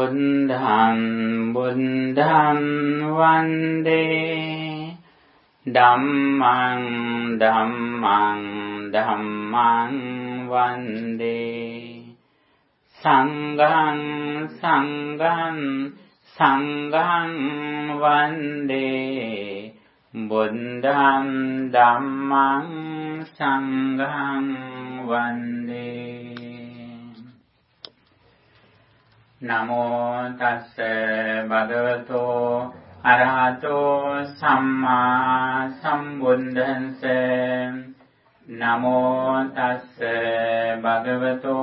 Buddham Buddham Vande Dhammang Dhammang Dhammang Vande Sanghang Sanghang Sanghang Vande Buddham Dhammang Sanghang Vande Namo tassa bhagavato arahato samma sambuddhassa Namo tassa bhagavato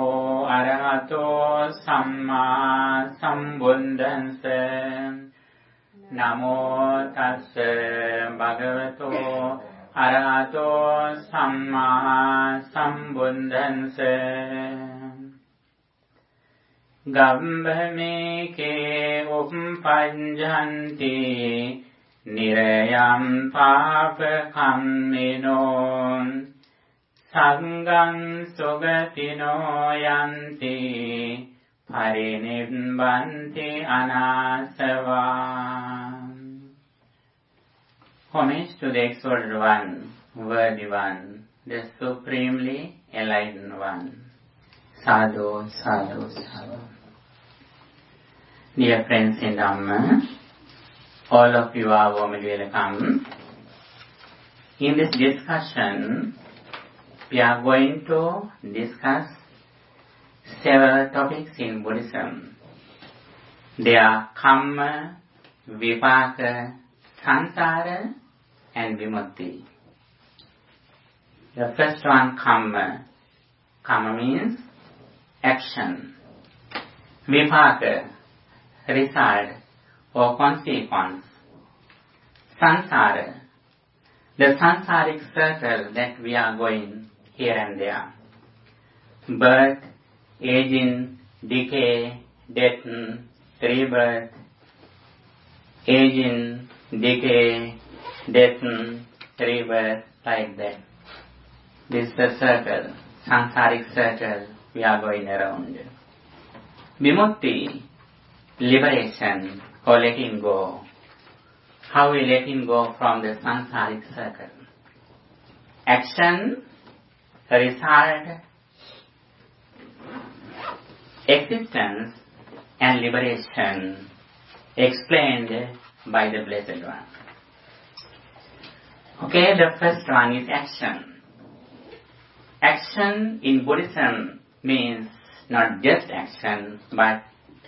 arahato samma sambuddhassa Namo tassa bhagavato arahato samma sambuddhassa Gambhameke uppajjanti nirayam papakamino Sangham sugatino yanti parinibbanti anasava Homage to the Exalted One, Worthy One, the Supremely Enlightened One. Sadhu, sadhu, sadhu. Dear friends in Dhamma, all of you are warmly welcome. In this discussion, we are going to discuss several topics in Buddhism. They are Kamma, Vipaka, Sansara, and Vimutti. The first one, Kamma. Kamma means action. Vipaka, result or consequence. Sansara, the sansaric circle that we are going here and there. Birth, aging, decay, death, rebirth, aging, decay, death, rebirth, like that. This is the circle, sansaric circle we are going around. Vimutti, liberation or letting go. How we letting go from the sansaric circle. Action, result, existence and liberation explained by the Blessed One. Okay, the first one is action. Action in Buddhism means not just action, but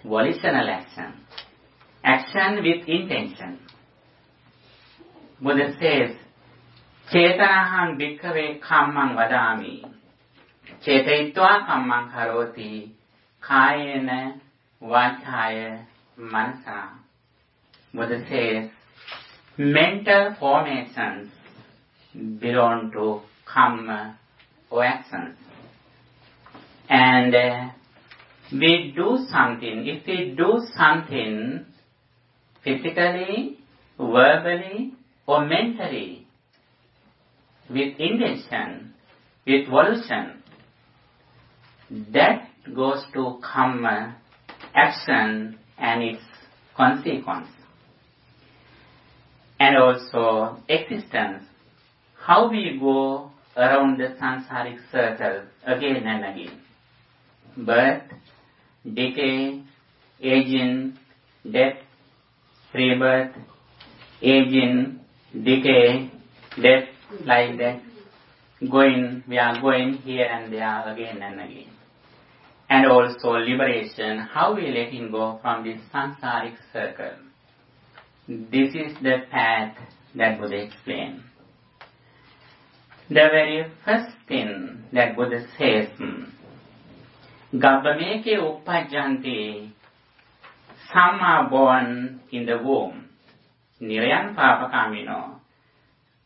volitional action. Action with intention. Buddha says, Chetanaham bhikkhave kammang vadami. Chetayitva kammang karoti. Kayena vachaya manasa. Buddha says, mental formations belong to kamma or actions. And we do something, if we do something physically, verbally or mentally with intention, with volition, that goes to kamma, action and its consequence. And also existence, how we go around the sansaric circle again and again. Birth, decay, aging, death, rebirth, aging, decay, death, like that. We are going here and there again and again. And also liberation, how we letting go from this sansaric circle. This is the path that Buddha explained. The very first thing that Buddha says, Gabbameke uppajjanti, some are born in the womb. Nirayan papakamino.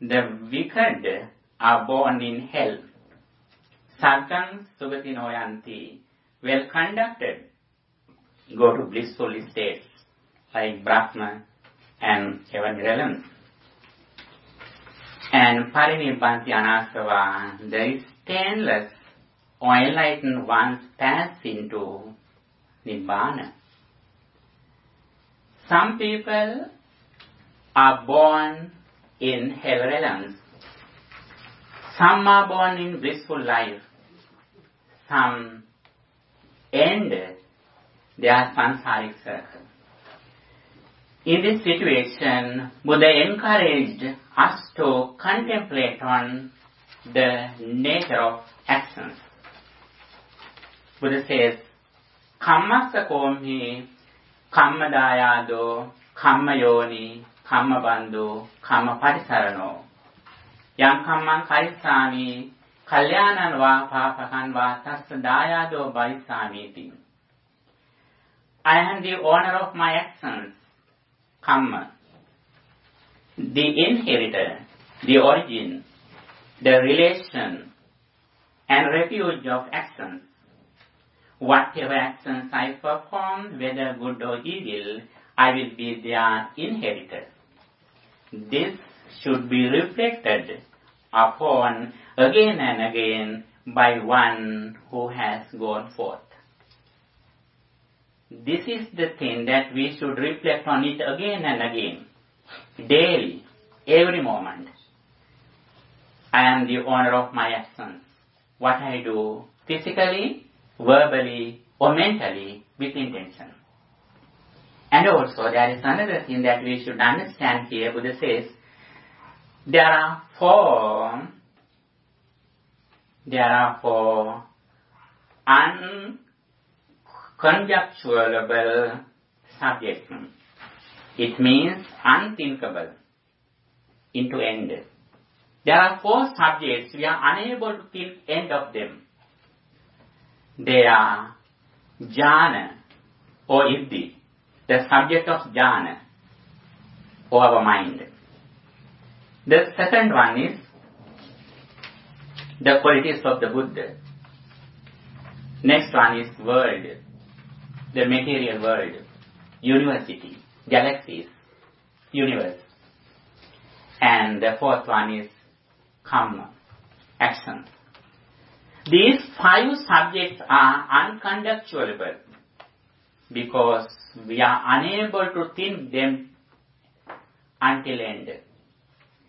The wicked are born in hell. Sargang sugatino yanti. Well conducted, go to blissful states like Brahma and heavenly realms. And parinibbanti anasava, there is stainless or enlightened ones pass into Nibbana. Some people are born in hell realms. Some are born in blissful life. Some end their samsaric circle. In this situation, Buddha encouraged us to contemplate on the nature of actions. Buddha says, Kammassa komhi, kamma dayado, kamma yoni, kamma bandhu, kamma patisarano. Yang kammang karisami, kalyanan va papakan va tassa dayado bharisami. I am the owner of my actions, kamma. The inheritor, the origin, the relation and refuge of actions. Whatever actions I perform, whether good or evil, I will be their inheritor. This should be reflected upon again and again by one who has gone forth. This is the thing that we should reflect on it again and again, daily, every moment. I am the owner of my actions. What I do physically, verbally or mentally with intention. And also there is another thing that we should understand here. Buddha says there are four unconjecturable subjects. It means unthinkable into end. There are four subjects we are unable to think end of them. They are jhana or iddhi, the subject of jhana or our mind. The second one is the qualities of the Buddha. Next one is world, the material world, university, galaxies, universe. And the fourth one is karma, action. These five subjects are unconjecturable because we are unable to think them until end.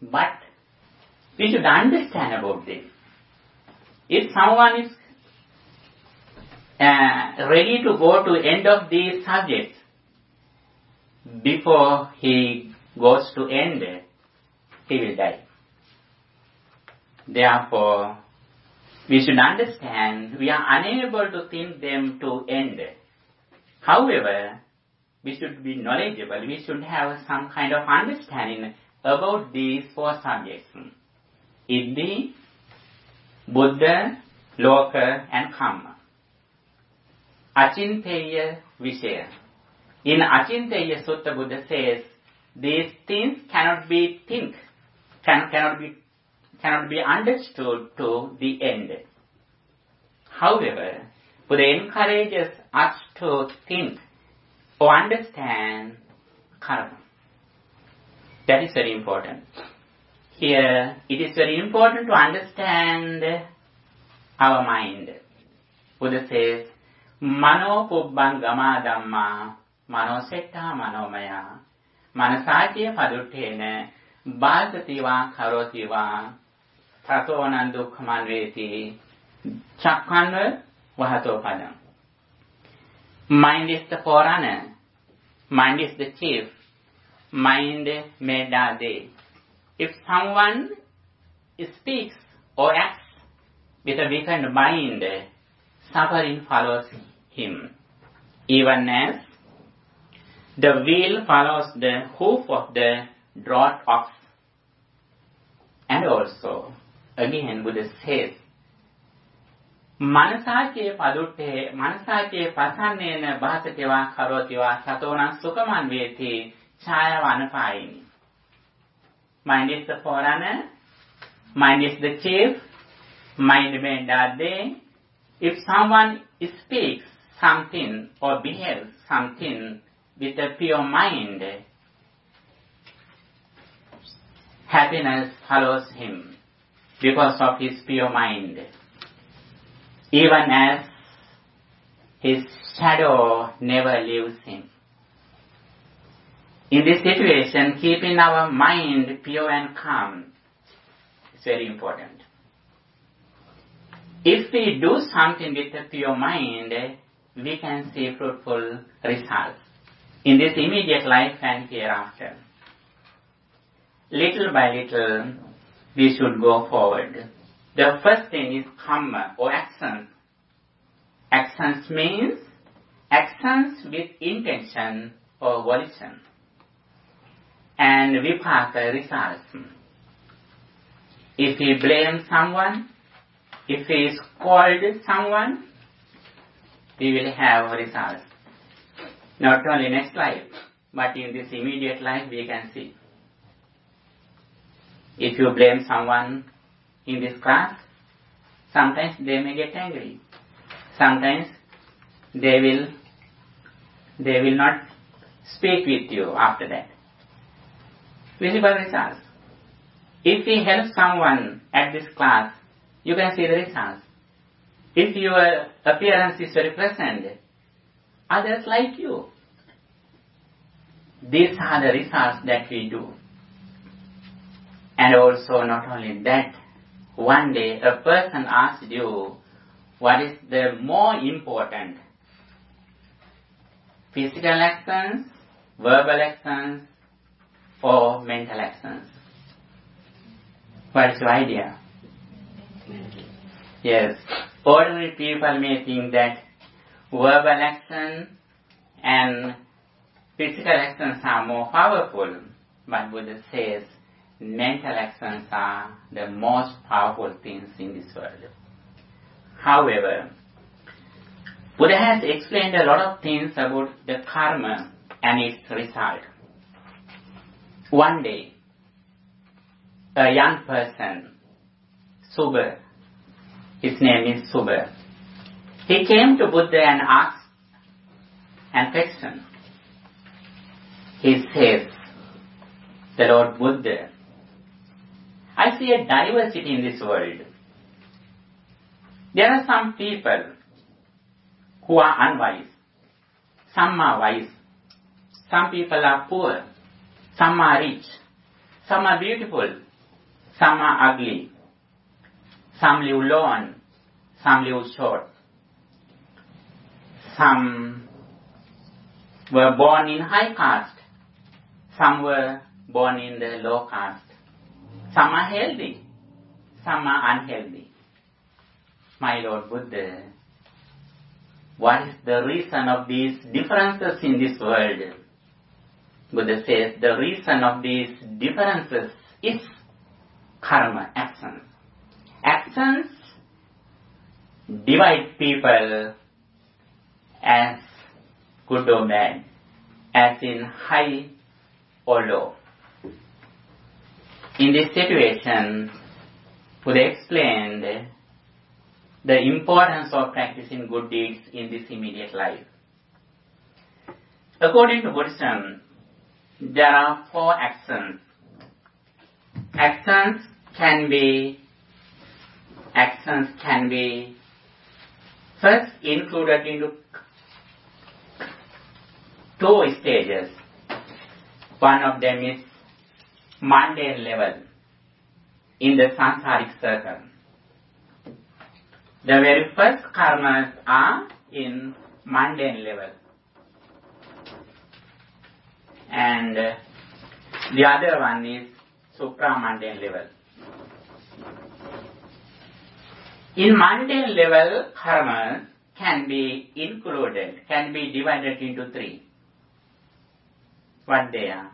But we should understand about this. If someone is ready to go to end of these subjects, before he goes to end, he will die. Therefore, we should understand we are unable to think them to end. However, we should be knowledgeable. We should have some kind of understanding about these four subjects. Iddhi, Buddha, Loka and Kamma. Achinteya Vishaya. In Achinteya Sutta, Buddha says, these things cannot be understood to the end. However, Buddha encourages us to think or understand karma. That is very important. Here, it is very important to understand our mind. Buddha says, Mano pubbang gama dhamma, mano setta manomaya, manasācya paduttena, bhāsati va karoti va, tato nandukkhamanveti, chakkanva vahato padam. Mind is the forerunner. Mind is the chief. Mind medade. If someone speaks or acts with a weakened mind, suffering follows him. Even as the wheel follows the hoof of the draught ox. And also, again Buddha says, Manasācya padutte, manasācya pasannena bhāsati va karoti va satonam sukhamanveti chaya vanapayini. Mind is the forerunner, mind is the chief, mind medade. If someone speaks something or behaves something with a pure mind, happiness follows him because of his pure mind. Even as his shadow never leaves him. In this situation, keeping our mind pure and calm is very important. If we do something with a pure mind, we can see fruitful results in this immediate life and hereafter. Little by little, we should go forward. The first thing is karma or actions. Actions means actions with intention or volition. And vipaka results. If we blame someone, if we scold someone, we will have results. Not only next life, but in this immediate life we can see. If you blame someone in this class, sometimes they may get angry. Sometimes they will not speak with you after that. Visible results. If we help someone at this class, you can see the results. If your appearance is very pleasant, others like you. These are the results that we do. And also not only that, one day a person asked you, what is the more important? Physical actions, verbal actions, or mental actions? What is your idea? Yes, ordinary people may think that verbal action and physical actions are more powerful, but Buddha says mental actions are the most powerful things in this world. However, Buddha has explained a lot of things about the karma and its result. One day, a young person, Subba, his name is Subba, he came to Buddha and asked a question. He says, the Lord Buddha, I see a diversity in this world. There are some people who are unwise. Some are wise. Some people are poor. Some are rich. Some are beautiful. Some are ugly. Some live long. Some live short. Some were born in high caste. Some were born in the low caste. Some are healthy. Some are unhealthy. My Lord Buddha, what is the reason of these differences in this world? Buddha says the reason of these differences is karma, actions. Actions divide people as good or bad, as in high or low. In this situation, Buddha explained the importance of practicing good deeds in this immediate life. According to Buddhism, there are 4 actions. Actions can be first included into 2 stages. One of them is mundane level in the samsaric circle. The very first karmas are in mundane level. And the other one is supramundane level. In mundane level, karmas can be included, can be divided into 3. What they are?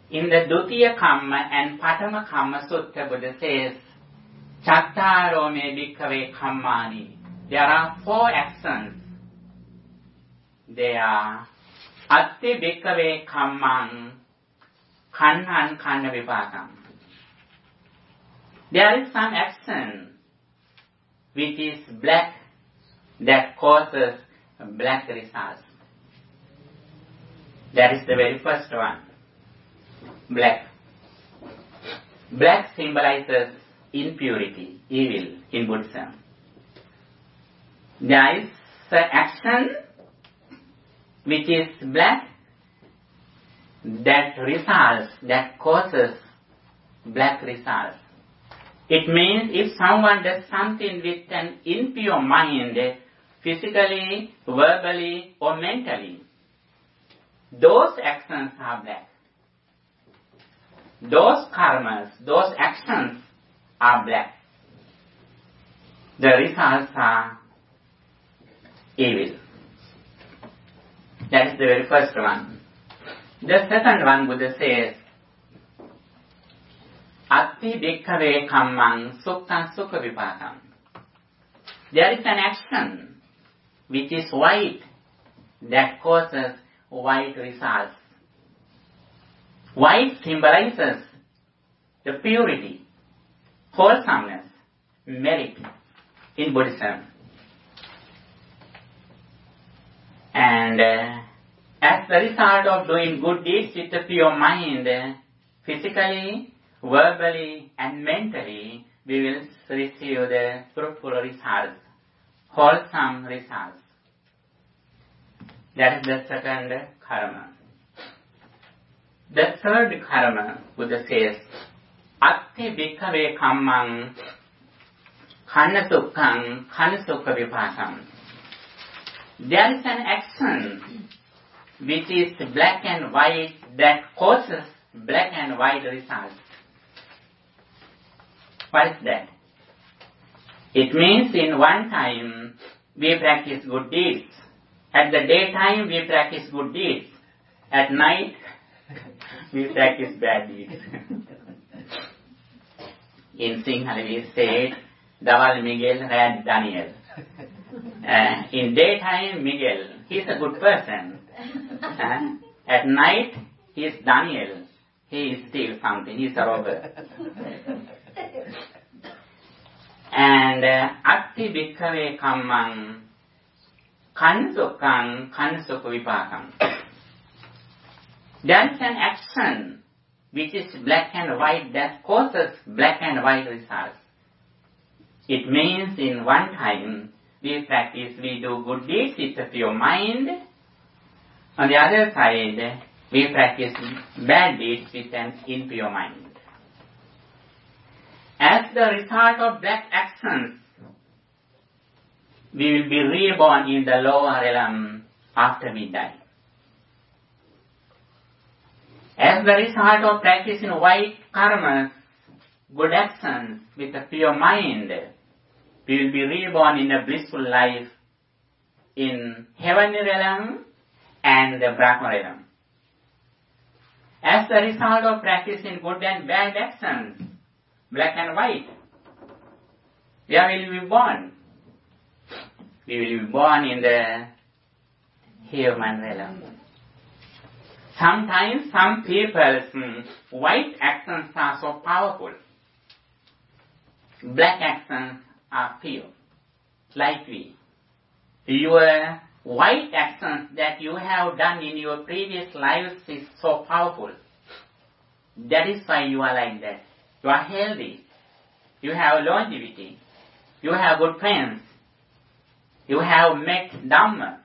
In the Dutiya Kamma and Patama Kamma Sutta, Buddha says, Chattaro me bhikkhave kammani. There are 4 actions. They are Atti bhikkhave kamman kanhan kanna vipakam. There is some action which is black that causes black results. That is the very first one. Black. Black symbolizes impurity, evil in Buddhism. There is an action which is black that results, that causes black results. It means if someone does something with an impure mind, physically, verbally, or mentally, those actions are black. Those karmas, those actions are black. The results are evil. That is the very first one. The second one, Buddha says, Atti bhikkhave kammang sukkham sukha vipakam. There is an action which is white that causes white results. White symbolizes the purity, wholesomeness, merit in Buddhism. And as the result of doing good deeds with a pure mind, physically, verbally, and mentally, we will receive the fruitful results, wholesome results. That is the second karma. The third karma, Buddha says, Atti bhikkhave kammang khanna sukkham khanna sukha vipakam. There is an action which is black and white that causes black and white results. What is that? It means in one time we practice good deeds. At the daytime we practice good deeds. At night we practice bad deeds. In Sinhala we say, Dawal Miguel, Rad Daniel. In daytime, Miguel, he is a good person. At night, he is Daniel. He steals something. He is a robber. And Atti bhikkhave kammang khanna sukkam khanna sukha vipakam. There is an action which is black and white that causes black and white results. It means in one time we practice, we do good deeds with a pure mind. On the other side, we practice bad deeds with an impure mind. As the result of black actions, we will be reborn in the lower realm after we die. As the result of practicing white karmas, good actions with a pure mind, we will be reborn in a blissful life in heavenly realm and the Brahma realm. As the result of practicing good and bad actions, black and white, where will we be born? We will be born in the human realm. Sometimes some people's white actions are so powerful. Black actions are pure, like we. Your white actions that you have done in your previous lives is so powerful. That is why you are like that. You are healthy. You have longevity. You have good friends. You have met Dhamma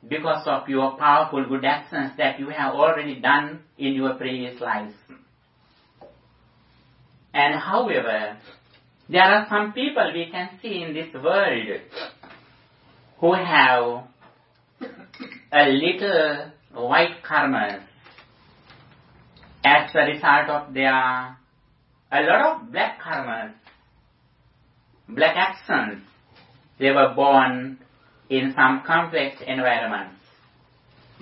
because of your powerful good actions that you have already done in your previous lives. And however, there are some people we can see in this world who have a little white karmas as a result of their a lot of black karmas, black actions. They were born in some complex environments,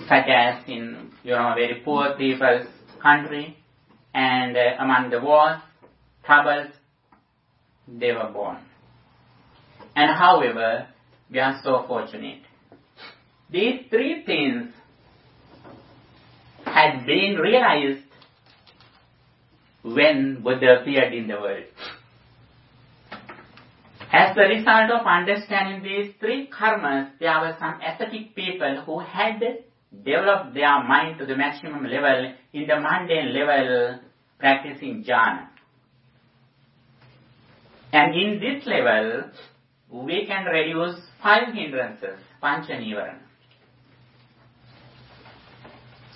such as in very poor people's country, and among the wars, troubles, they were born. And however, we are so fortunate. These three things had been realized when Buddha appeared in the world. As the result of understanding these three karmas, there were some ascetic people who had developed their mind to the maximum level, in the mundane level, practicing jhana. And in this level, we can reduce 5 hindrances, pancha nivarana.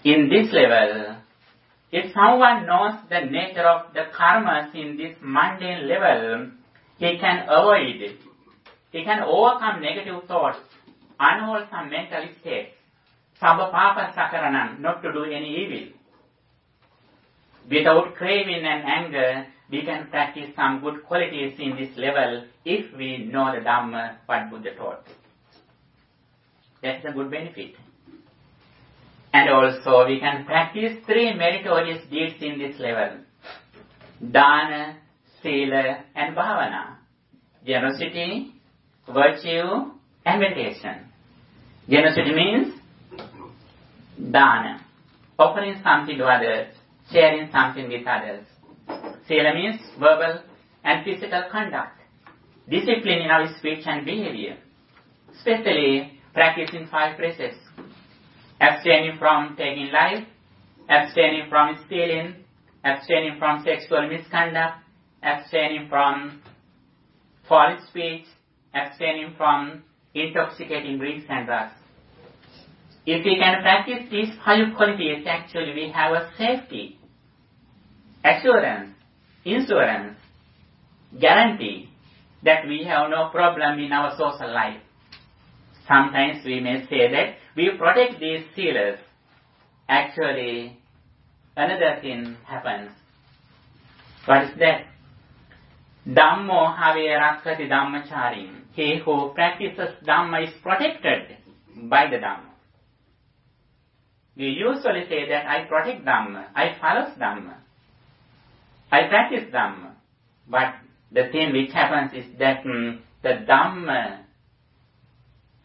In this level, if someone knows the nature of the karmas in this mundane level, he can avoid it. He can overcome negative thoughts, unwholesome mental states, sabha papa sakaranam, not to do any evil. Without craving and anger, we can practice some good qualities in this level if we know the Dhamma, what Buddha taught. That's a good benefit. And also we can practice 3 meritorious deeds in this level. Dana, Sila and Bhavana. Generosity, virtue and meditation. Generosity means Dana, offering something to others, sharing something with others. Sila means verbal and physical conduct. Discipline in our speech and behavior. Especially practicing 5 precepts. Abstaining from taking life, abstaining from stealing, abstaining from sexual misconduct, abstaining from false speech, abstaining from intoxicating drinks and drugs. If we can practice these 5 qualities, actually we have a safety, assurance, insurance, guarantee that we have no problem in our social life. Sometimes we may say that we protect these sealers. Actually, another thing happens. What is that? Dhammo have rakkati dhammacharim. He who practices Dhamma is protected by the Dhamma. We usually say that I protect Dhamma, I follow Dhamma, I practice Dhamma. But the thing which happens is that the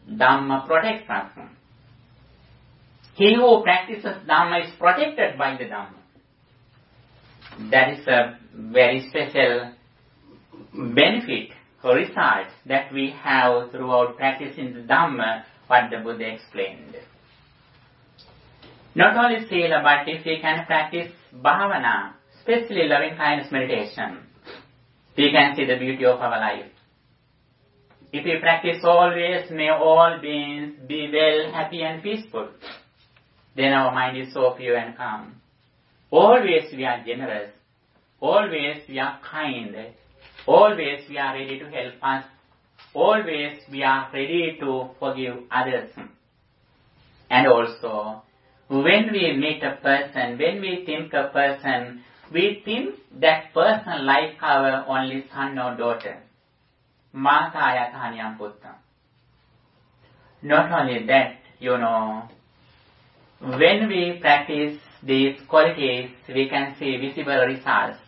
Dhamma protects us. He who practices Dhamma is protected by the Dhamma. That is a very special benefit or result that we have throughout practicing the Dhamma, what the Buddha explained. Not only Sila, but if we can practice Bhavana, especially loving kindness meditation, we can see the beauty of our life. If we practice always, may all beings be well, happy and peaceful, then our mind is so pure and calm. Always we are generous. Always we are kind. Always we are ready to help us. Always we are ready to forgive others. And also, when we meet a person, when we think a person, we think that person like our only son or daughter. Mata ayatanyam putta. Not only that, when we practice these qualities, we can see visible results.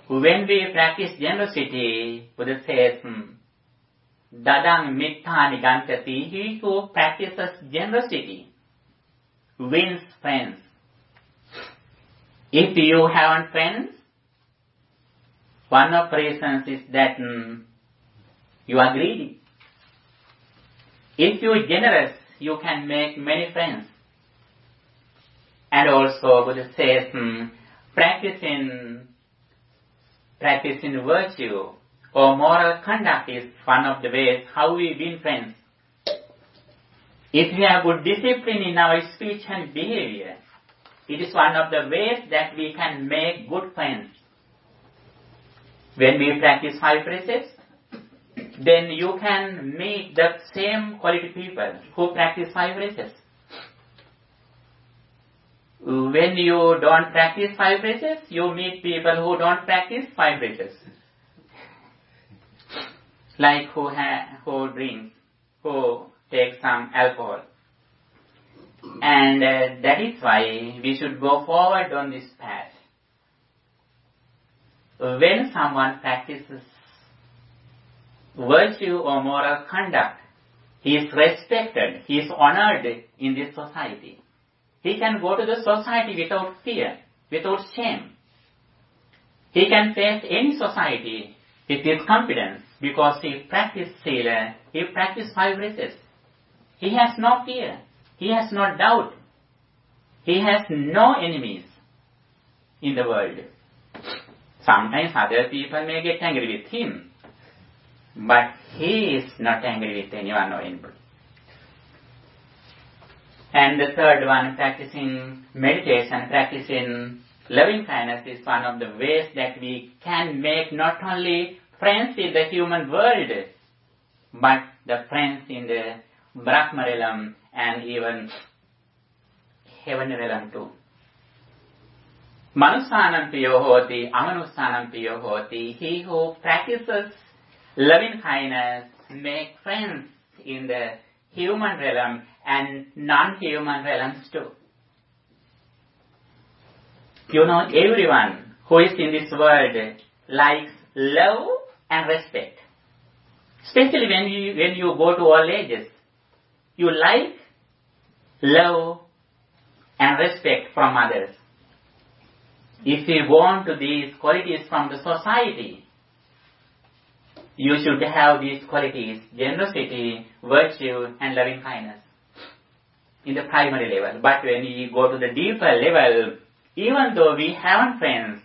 When we practice generosity, Buddha says, Dadang mittani gantati. He who practices generosity wins friends. If you haven't friends, one of the reasons is that you are greedy. If you are generous, you can make many friends. And also, Buddha says, practicing virtue or moral conduct is one of the ways how we win friends. If we have good discipline in our speech and behavior, it is one of the ways that we can make good friends. When we practice 5 precepts, then you can meet the same quality people who practice 5 precepts. When you don't practice 5 precepts, you meet people who don't practice 5 precepts. Like who drinks, who take some alcohol. And that is why we should go forward on this path. When someone practices virtue or moral conduct, he is respected, he is honored in this society. He can go to the society without fear, without shame. He can face any society with his confidence because he practiced Sila, he practiced 5 precepts. He has no fear, he has no doubt, he has no enemies in the world. Sometimes other people may get angry with him, but he is not angry with anyone or anybody. And the third one, practicing meditation, practicing loving kindness is one of the ways that we can make not only friends in the human world, but the friends in the Brahma realm and even heavenly realm too. Manusanam piyo hoti, amanusanam piyo hoti. He who practices loving kindness make friends in the human realm and non-human realms too. You know, everyone who is in this world likes love and respect. Especially when you go to all ages. You like love and respect from others. If you want these qualities from the society, you should have these qualities: generosity, virtue, and loving kindness in the primary level. But when we go to the deeper level, even though we haven't friends,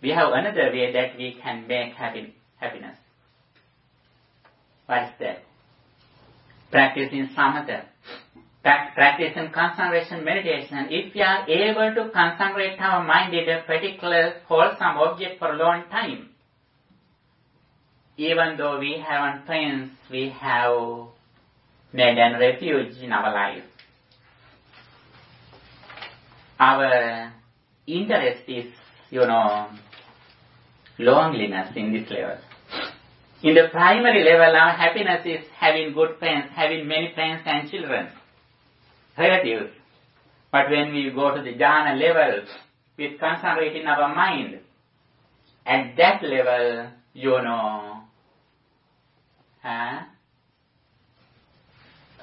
we have another way that we can make happiness. What is that? Practicing samatha. Practicing concentration meditation. If we are able to concentrate our mind in a particular wholesome object for a long time, even though we haven't friends, we have made a refuge in our life. Our interest is, loneliness in this level. In the primary level, our happiness is having good friends, having many friends and children, relatives. But when we go to the jhana level, with concentrating our mind, at that level,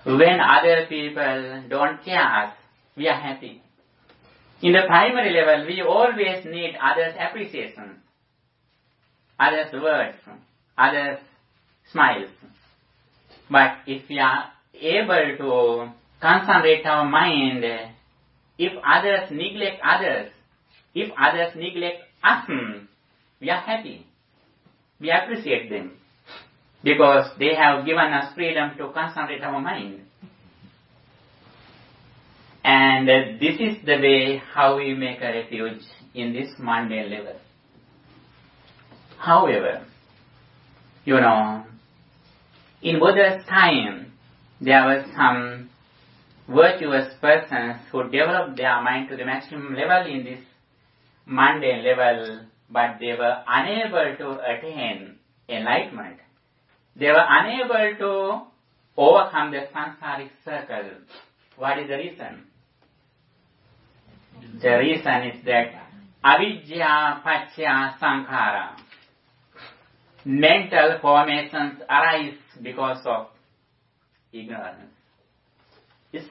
when other people don't care us, we are happy. In the primary level, we always need others' appreciation, others' words, others' smiles. But if we are able to concentrate our mind, if others neglect us, we are happy. We appreciate them because they have given us freedom to concentrate our mind. And this is the way how we make a refuge in this mundane level. However, in Buddha's time, there were some virtuous persons who developed their mind to the maximum level in this mundane level, but they were unable to attain enlightenment. They were unable to overcome the samsaric circle. What is the reason? The reason is that avidya paccaya sankhara. Mental formations arise because of ignorance.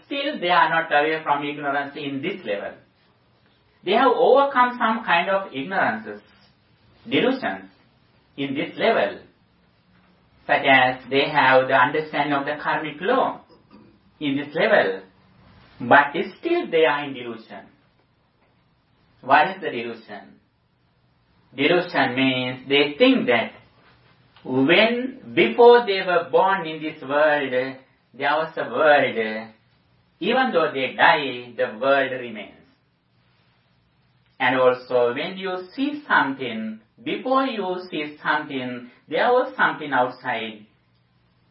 Still, they are not away from ignorance in this level. They have overcome some kind of ignorances, delusions in this level, such as they have the understanding of the karmic law in this level, but still they are in delusion. What is the delusion? Delusion means they think that before they were born in this world, there was a world. Even though they die, the world remains. And also, when you see something, before you see something, there was something outside.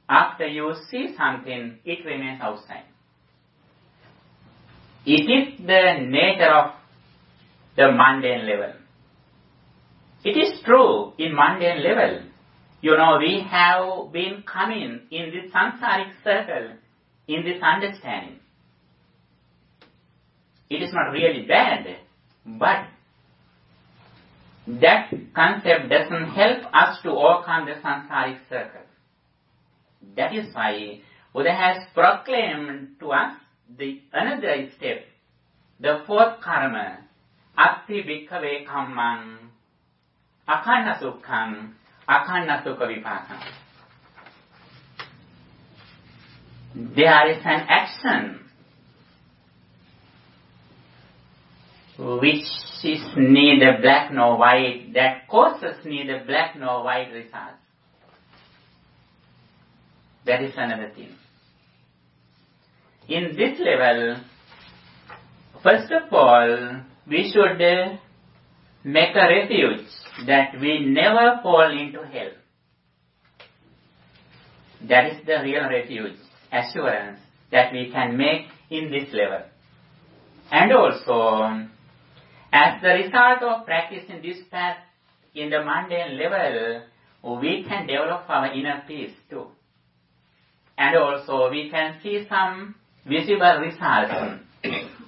After you see something, it remains outside. It is the nature of the mundane level. It is true in mundane level. We have been coming in this samsaric circle, in this understanding. It is not really bad, but that concept doesn't help us to overcome the samsaric circle. That is why Buddha has proclaimed to us another step, the fourth karma, atti bhikkhave kammam, akhanna sukham, akhanna sukha vipakam. There is an action which is neither black nor white, that causes neither black nor white results. That is another thing. In this level, First of all, we should make a refuge that we never fall into hell. That is the real refuge, assurance that we can make in this level. And also, as the result of practicing this path in the mundane level, we can develop our inner peace too. And also, we can see some visible results.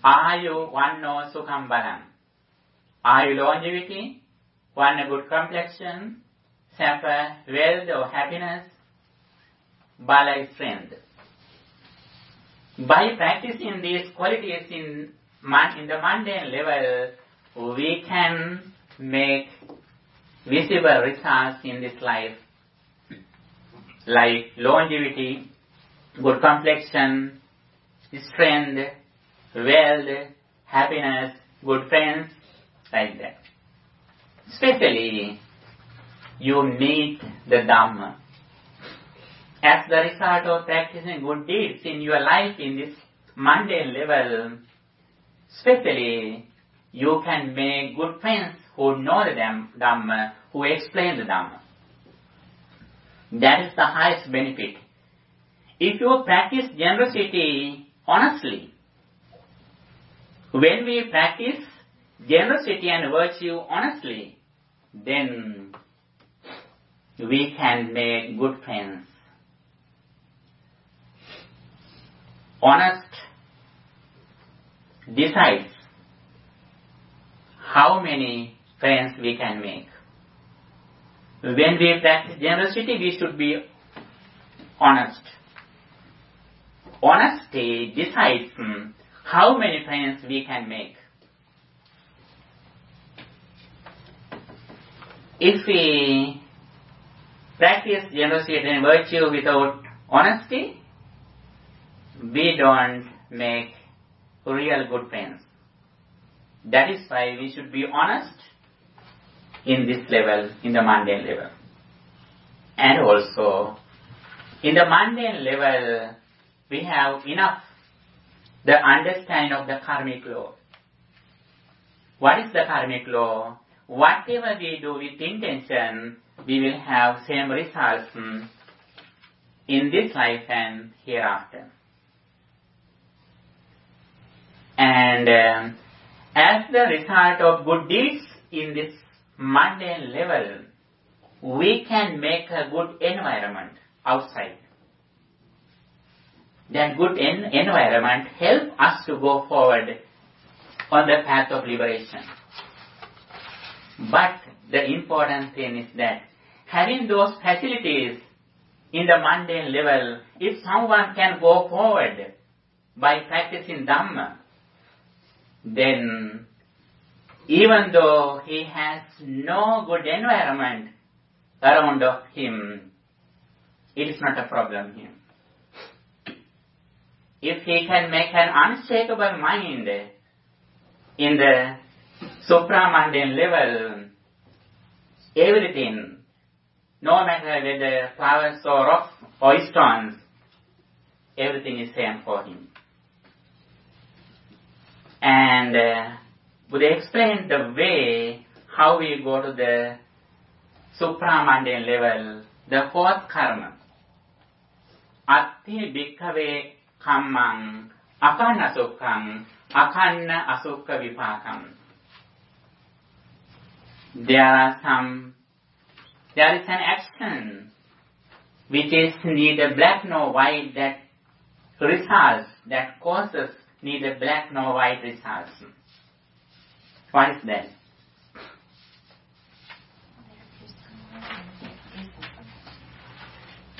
Ayu vanno sukham balam. Ayu longevity, one a good complexion, sapper, wealth or happiness, bala is strength. By practicing these qualities in the mundane level, we can make visible results in this life, like longevity, good complexion, strength, wealth, happiness, good friends, like that. Especially, you meet the Dhamma. As the result of practicing good deeds in your life in this mundane level, especially, you can make good friends who know the Dhamma, who explain the Dhamma. That is the highest benefit. If you practice generosity honestly, when we practice generosity and virtue honestly, then we can make good friends. Honest decides how many friends we can make. When we practice generosity, we should be honest. Honesty decides how many friends we can make. If we practice generosity and virtue without honesty, we don't make real good friends. That is why we should be honest in this level, in the mundane level. And also, in the mundane level, we have enough the understanding of the karmic law. What is the karmic law? Whatever we do with intention, we will have same results in this life and hereafter. And as the result of good deeds in this mundane level, we can make a good environment outside. That good environment helps us to go forward on the path of liberation. But the important thing is that having those facilities in the mundane level, if someone can go forward by practicing Dhamma, then even though he has no good environment around of him, it is not a problem here. If he can make an unshakable mind in the supramundane level, everything, no matter whether flowers or rocks or stones, everything is same for him. And Buddha explained the way how we go to the supramundane level, the fourth karma. Atti bhikkhave kammang akanna sukhang akanna asukha vipakam. There is an action which is neither black nor white, that results, that causes neither black nor white results. What is that?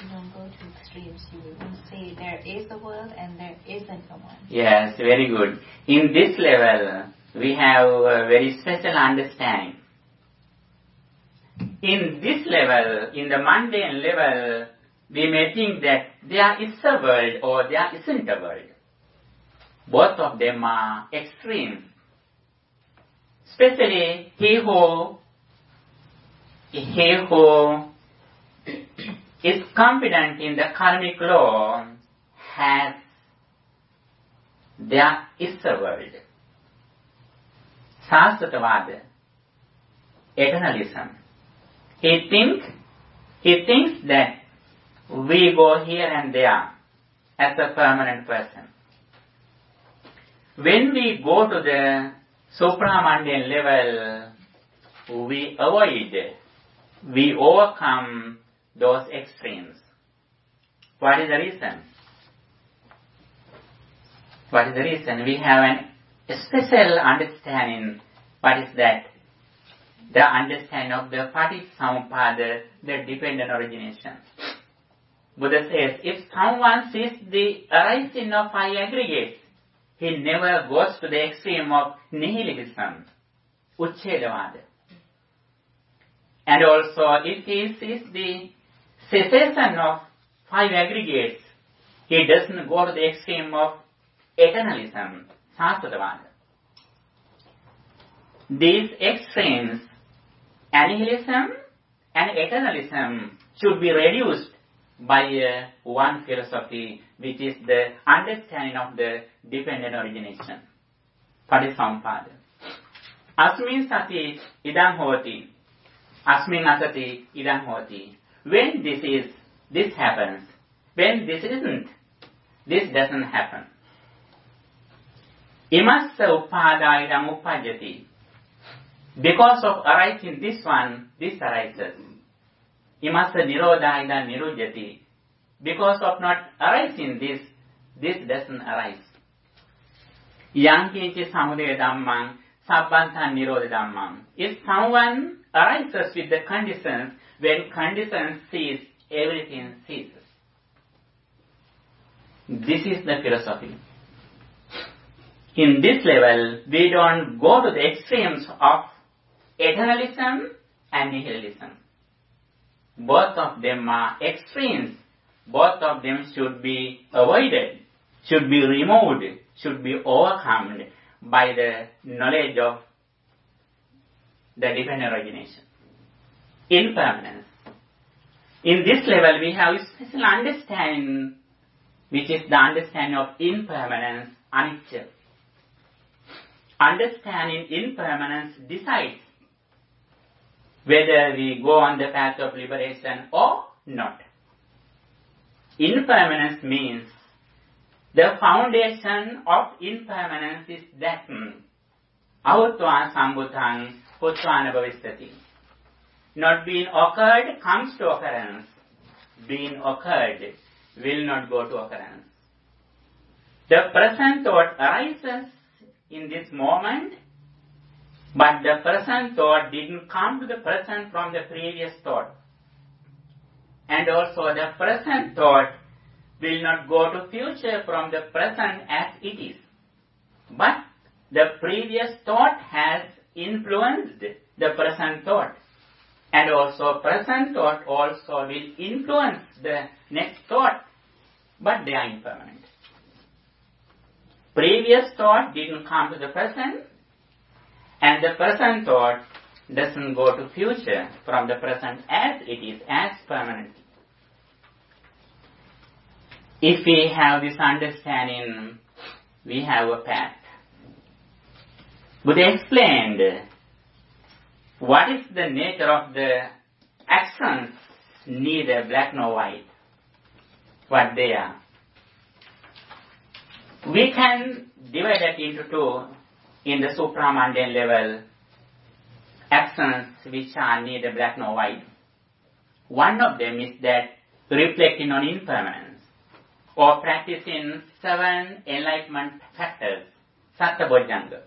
You don't go to extremes. You will say there is a world and there isn't a one. Yes, very good. In this level, we have a very special understanding. In this level, in the mundane level, we may think that there is a world or there isn't a world. Both of them are extremes. Especially he who is confident in the karmic law has there is a world. Sasthatavada, eternalism. He thinks that we go here and there as a permanent person. When we go to the supramundane level, we overcome those extremes. What is the reason? What is the reason? We have a special understanding. What is that? The understanding of the Paticcasamuppada, the dependent origination. Buddha says, if someone sees the arising of five aggregates, he never goes to the extreme of nihilism, Uchchedavada. And also, if he sees the cessation of five aggregates, he doesn't go to the extreme of eternalism, Sasthatavada. These extremes, annihilism and eternalism, should be reduced by one philosophy, which is the understanding of the dependent origination, Paticcasamuppada. Asmin sati idam hoti. Asmin asati idam hoti. When this happens. When this isn't, this doesn't happen. Imassa upada idam uppajjati. Because of arising this one, this arises. Imassa nirodha idam nirujjati. Because of not arising this, this doesn't arise. Yankinchi samudaya dhammam, sabbanthan nirodha dhammam. If someone arises with the conditions, when conditions cease, everything ceases. This is the philosophy. In this level, we don't go to the extremes of eternalism and nihilism. Both of them are extremes. Both of them should be avoided, should be removed, should be overcome by the knowledge of the dependent origination. Impermanence. In this level, we have a special understanding, which is the understanding of impermanence, anicca. Understanding impermanence decides whether we go on the path of liberation or not. Impermanence means the foundation of impermanence is that ahutva sambhutang putvana bhavissati. Not being occurred comes to occurrence. Being occurred will not go to occurrence. The present thought arises in this moment, but the present thought didn't come to the present from the previous thought. And also the present thought will not go to future from the present as it is. But the previous thought has influenced the present thought. And also present thought also will influence the next thought. But they are impermanent. Previous thought didn't come to the present. And the present thought doesn't go to future from the present as it is, as permanent. If we have this understanding, we have a path. Buddha explained what is the nature of the actions, neither black nor white, what they are. We can divide that into two in the supramundane level, actions which are neither black nor white. One of them is that reflecting on impermanence, or practicing 7 enlightenment factors, Sattabojjhanga.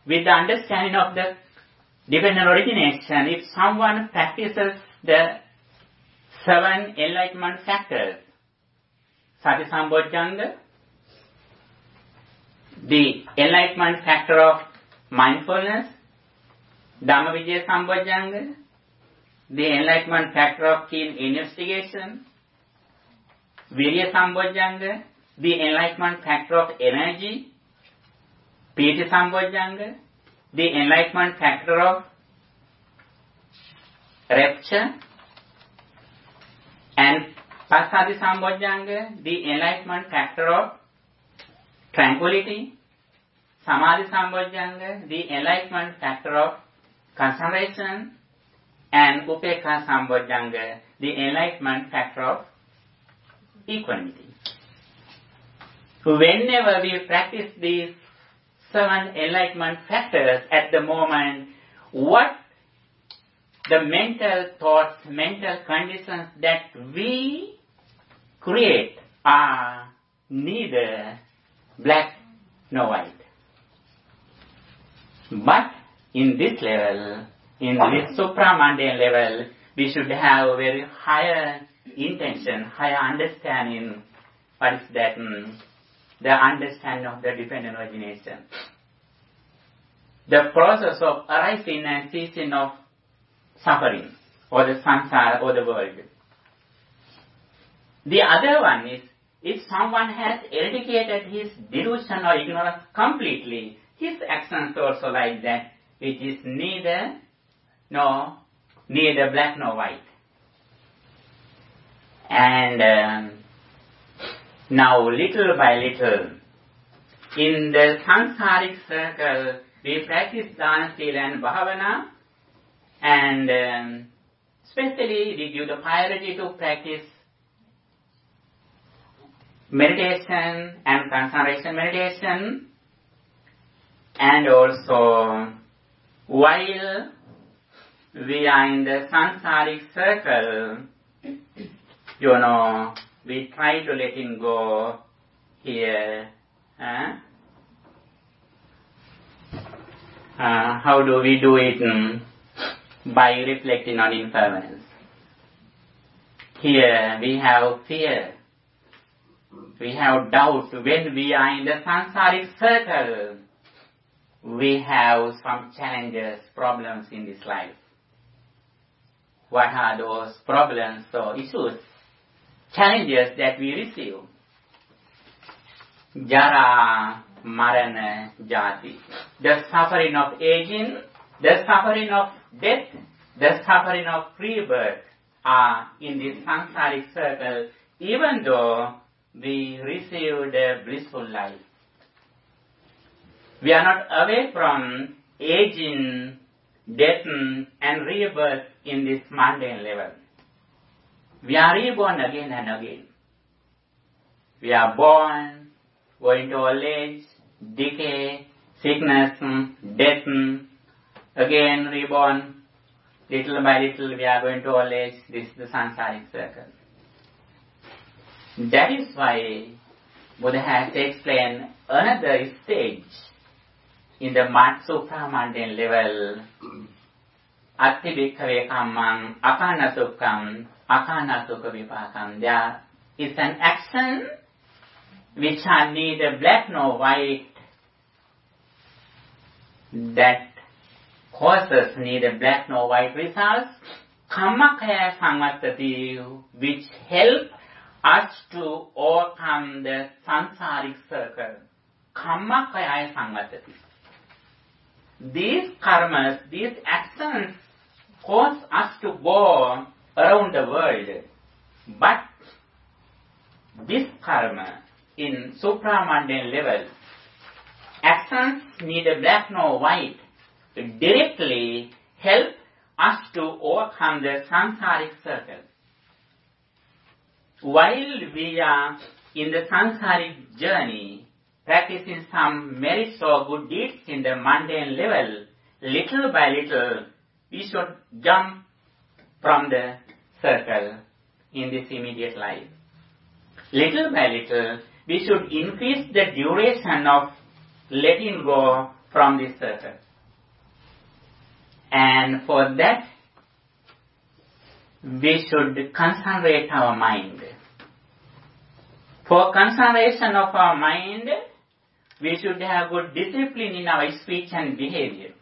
With the understanding of the dependent origination, if someone practices the 7 enlightenment factors, Sati Sambojjhanga, the enlightenment factor of mindfulness, Dhammavijaya Sambojjhanga, the enlightenment factor of keen investigation, Virya Sambojjhanga, the enlightenment factor of energy, Piti Sambojjhanga, the enlightenment factor of rapture, and Passaddhi Sambojjhanga, the enlightenment factor of tranquility, Samadhi Sambojjhanga, the enlightenment factor of concentration, and Upekkha Sambojjhanga, the enlightenment factor of equanimity. Whenever we practice these 7 enlightenment factors at the moment, what the mental thoughts, mental conditions that we create are neither black nor white. But in this level, in this supramundane level, we should have a very higher intention, higher understanding. What is that? The understanding of the dependent origination. The process of arising and ceasing of suffering, or the samsara, or the world. The other one is, if someone has eradicated his delusion or ignorance completely, his actions also like that, which is neither black nor white. And now, little by little, in the samsaric circle, we practice dana, sila and bhavana, and especially we give the priority to practice meditation and concentration meditation, and also while we are in the samsaric circle, we try to let him go here. How do we do it? By reflecting on impermanence. Here we have fear. We have doubt. When we are in the samsaric circle, we have some challenges, problems in this life. What are those problems or issues, challenges that we receive? Jara, Marana, Jati. The suffering of aging, the suffering of death, the suffering of rebirth are in this samsaric circle, even though we receive the blissful life. We are not away from aging, death, and rebirth in this mundane level. We are reborn again and again. We are born, going to old age, decay, sickness, death, again reborn. Little by little we are going to old age. This is the samsaric circle. That is why Buddha has explained another stage in the supramundane level. Atti bhikkhave kammam akana sukham akana sukha vipakam. There is an action which are neither black nor white, that causes neither black nor white results. Kammakaya sammatati, which help us to overcome the samsaric circle. Kammakaya sammatati. These karmas, these actions cause us to go around the world. But this karma in supramundane level, actions neither black nor white, directly help us to overcome the samsaric circle. While we are in the samsaric journey, practicing some merits or good deeds in the mundane level, little by little, we should jump from the circle in this immediate life. Little by little, we should increase the duration of letting go from this circle. And for that, we should concentrate our mind. For concentration of our mind, we should have good discipline in our speech and behavior.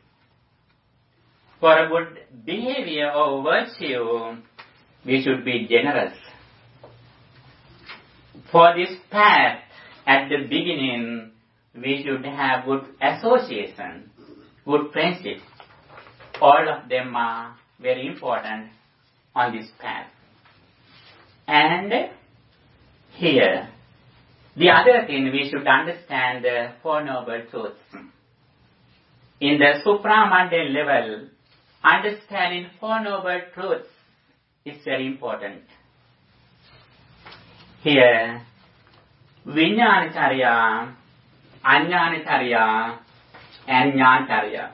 For a good behavior or virtue, we should be generous. For this path, at the beginning, we should have good association, good friendship. All of them are very important on this path. And here, the other thing, we should understand the Four Noble Truths. In the supramundane level, understanding Four Noble Truths is very important. Here, Vijnanacharya, Ajnanacharya, and Jnanacharya.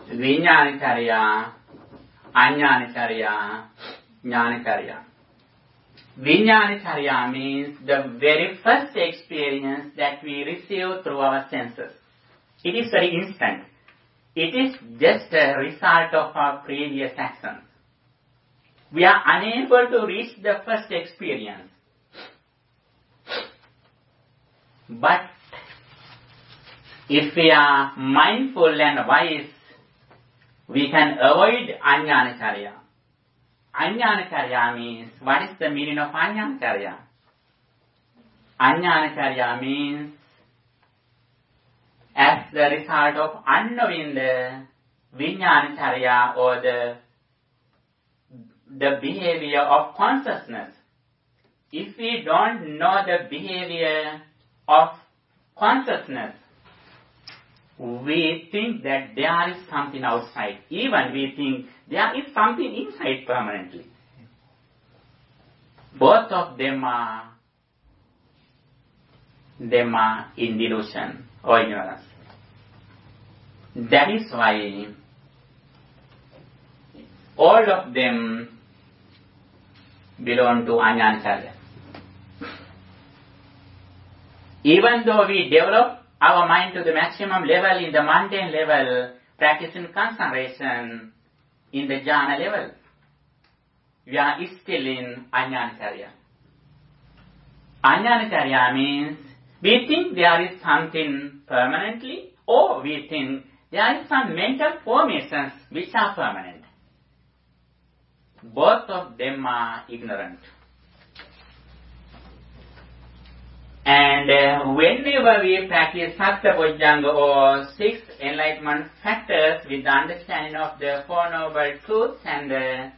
Vijnanacharya, Ajnanacharya, Jnanacharya. Vijnanacharya means the very first experience that we receive through our senses. It is very instant. It is just a result of our previous actions. We are unable to reach the first experience. But if we are mindful and wise, we can avoid Ajnanacharya. Ajnanacharya means, what is the meaning of Ajnanacharya? Ajnanacharya means, as the result of unknowing the Vijnanacharya or the behavior of consciousness. If we don't know the behavior of consciousness, we think that there is something outside. Even we think there is something inside permanently. Both of them are in delusion or ignorance. That is why all of them belong to Ajnanacharya. Even though we develop our mind to the maximum level in the mundane level, practicing concentration in the jhana level, we are still in Ajnanacharya. Ajnanacharya means we think there is something permanently, or we think there is some mental formations which are permanent. Both of them are ignorant. And whenever we practice Sattva-Bojjhanga or 6 enlightenment factors with the understanding of the Four Noble Truths and the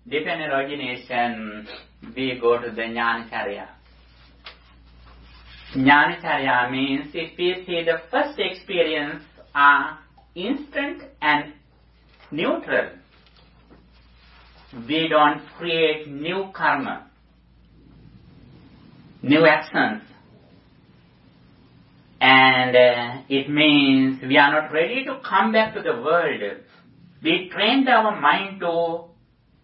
dependent origination, we go to the Jnanacharya. Jnanacharya means if we see the first experience are instant and neutral, we don't create new karma, new actions. And it means we are not ready to come back to the world. We trained our mind to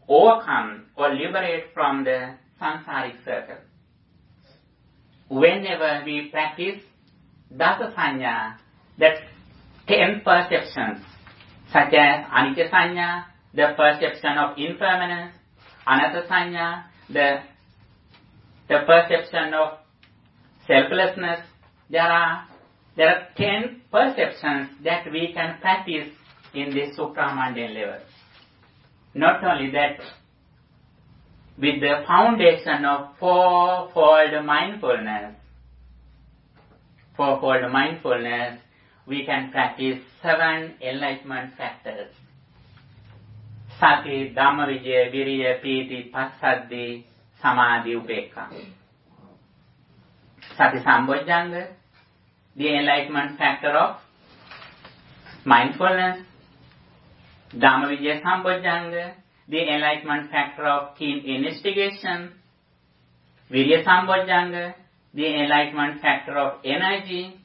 overcome or liberate from the samsaric circle. Whenever we practice Dasa Sanya, that's 10 perceptions, such as Anicca Sanya, the perception of impermanence, Anatta Sanya, the perception of selflessness. There are 10 perceptions that we can practice in this supramundane level. Not only that, with the foundation of fourfold mindfulness, we can practice 7 enlightenment factors. Sati, Dhammavijaya, Viriya, Piti, Passaddhi, Samadhi, Upekha. Sati Sambojjhanga, the enlightenment factor of mindfulness. Dhammavijaya Sambojjhanga, the enlightenment factor of keen investigation. Viriya Sambojjhanga, the enlightenment factor of energy.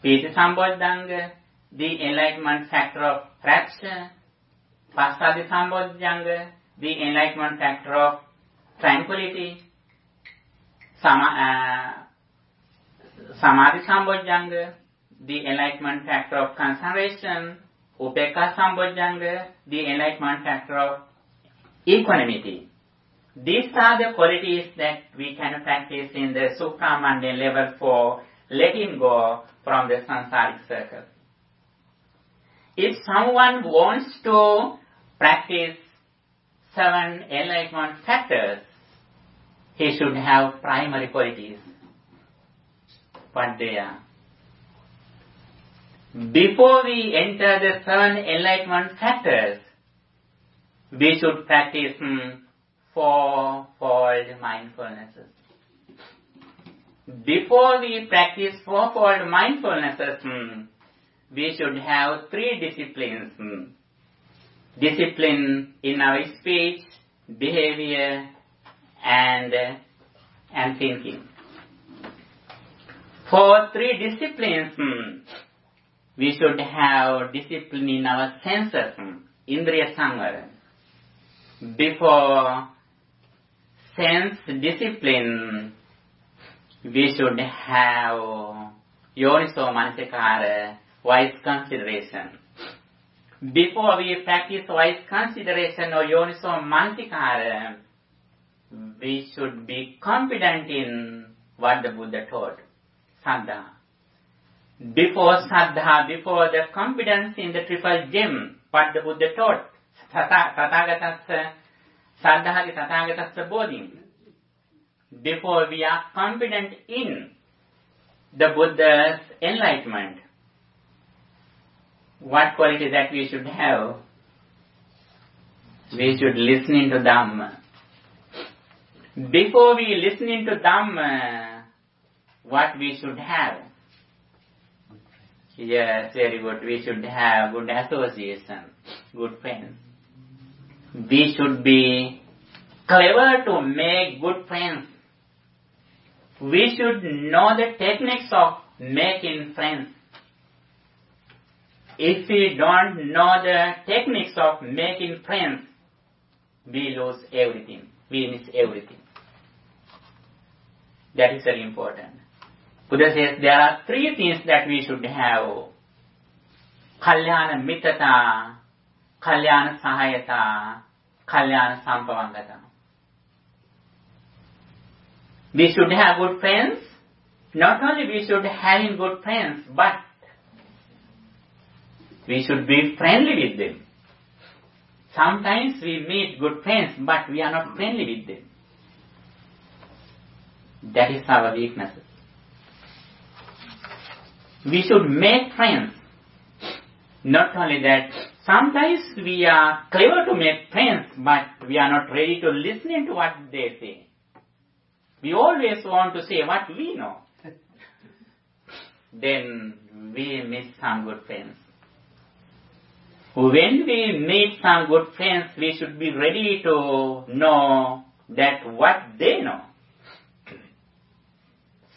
Piti Sambojjhanga, the enlightenment factor of rapture. Passaddhi Sambojjhanga, the enlightenment factor of tranquility. Samadhi Sambojjhanga, the enlightenment factor of concentration. Upekha Sambojjhanga, the enlightenment factor of equanimity. These are the qualities that we can practice in the supramundane level for letting go from the samsaric circle. If someone wants to practice 7 enlightenment factors, he should have primary qualities. What they are? Before we enter the 7 enlightenment factors, we should practice fourfold mindfulnesses. Before we practice fourfold mindfulnesses, we should have 3 disciplines. Discipline in our speech, behavior, and thinking. For 3 disciplines, we should have discipline in our senses, Indriya Samvara. Before sense discipline, we should have Yoniso Manasikara, wise consideration. Before we practice wise consideration or Yoniso Manasikara, we should be confident in what the Buddha taught, Saddha. Before Saddha, before the confidence in the triple gem, what the Buddha taught, Tathagatasya, Saddhati Tathagatasya Bodhi. Before we are confident in the Buddha's enlightenment, what quality that we should have? We should listen to Dhamma. Before we listen to Dhamma, what we should have? Yes, very good. We should have good association, good friends. We should be clever to make good friends. We should know the techniques of making friends. If we don't know the techniques of making friends, we lose everything. We miss everything. That is very important. Buddha says there are 3 things that we should have. Kalyana Mittata, Kalyana Sahayata, Kalyana Sampavangata. We should have good friends. Not only we should have good friends, but we should be friendly with them. Sometimes we meet good friends, but we are not friendly with them. That is our weaknesses. We should make friends. Not only that, sometimes we are clever to make friends, but we are not ready to listen to what they say. We always want to say what we know. Then we miss some good friends. When we meet some good friends, we should be ready to know that what they know.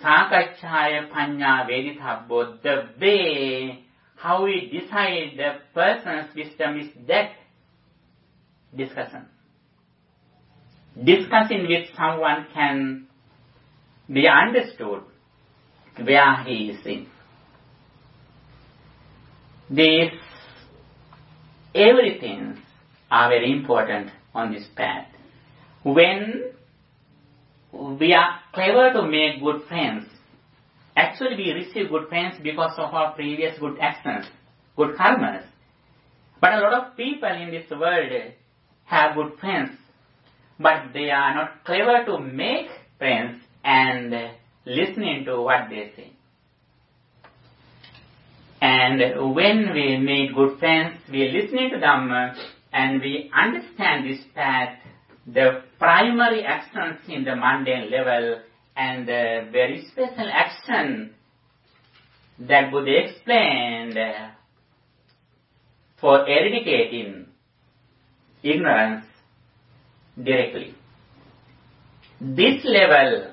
Sakachaya Panya Vedithabbo, the way how we decide the person's wisdom is that discussion. Discussing with someone can be understood where he is in. These everything are very important on this path. When we are clever to make good friends, actually we receive good friends because of our previous good actions, good karmas. But a lot of people in this world have good friends, but they are not clever to make friends and listening to what they say. And when we meet good friends, we listen to them and we understand this path, the primary actions in the mundane level and the very special action that Buddha explained for eradicating ignorance directly. This level,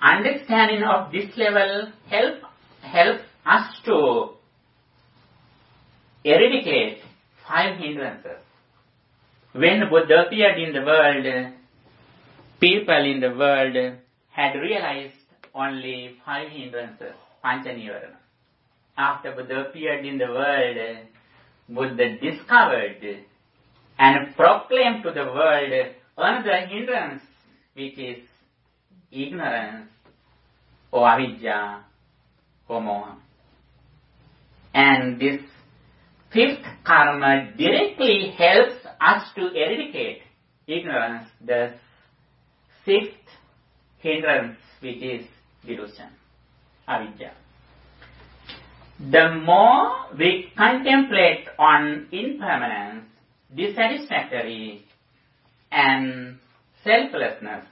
understanding of this level help us to eradicate 5 hindrances. When Buddha appeared in the world, people in the world had realized only 5 hindrances, Panchanivarana. After Buddha appeared in the world, Buddha discovered and proclaimed to the world another hindrance, which is ignorance or avidya or moha. And this 5th karma directly helps us to eradicate ignorance, the 6th hindrance, which is delusion, avidya. The more we contemplate on impermanence, dissatisfactory, and selflessness,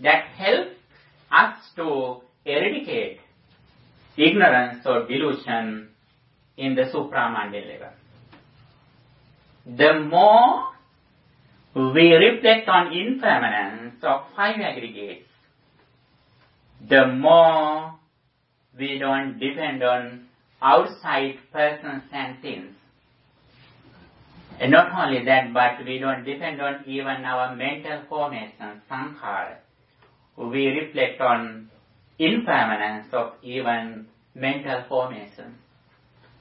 that helps us to eradicate ignorance or delusion, in the supramundane level. The more we reflect on impermanence of five aggregates, the more we don't depend on outside persons and things. And not only that, but we don't depend on even our mental formations, sankhara. We reflect on impermanence of even mental formations.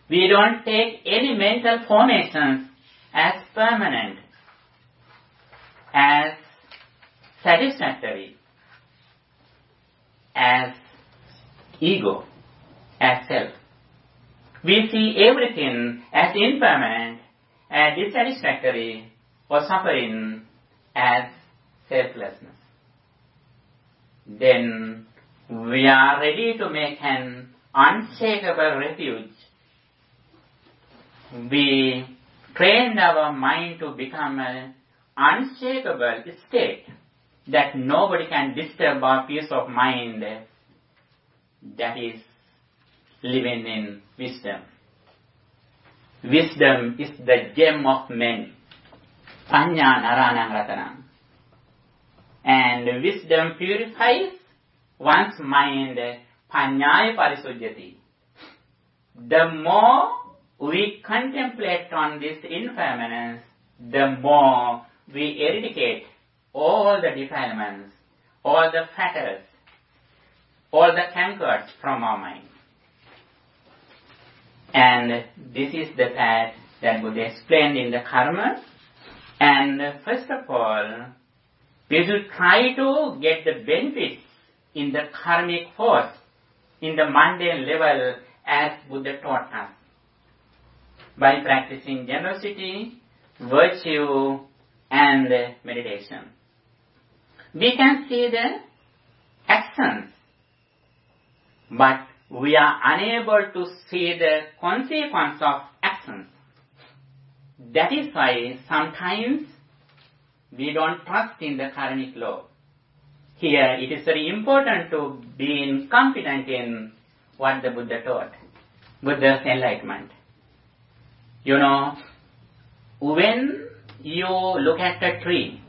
We don't take any mental formations as permanent, as satisfactory, as ego, as self. We see everything as impermanent, as dissatisfactory, or suffering as selflessness. Then we are ready to make an unshakable refuge. We train our mind to become an unshakable state that nobody can disturb our peace of mind. That is living in wisdom. Wisdom is the gem of men. Panya naranang ratanam. And wisdom purifies one's mind. Panyaya parisujyati. The more we contemplate on this impermanence, the more we eradicate all the defilements, all the fetters, all the cankers from our mind. And this is the path that Buddha explained in the karma. And first of all, we should try to get the benefits in the karmic force, in the mundane level, as Buddha taught us. By practicing generosity, virtue, and meditation. We can see the actions, but we are unable to see the consequence of actions. That is why sometimes we don't trust in the karmic law. Here it is very important to be confident in what the Buddha taught, Buddha's enlightenment. You know, when you look at a tree,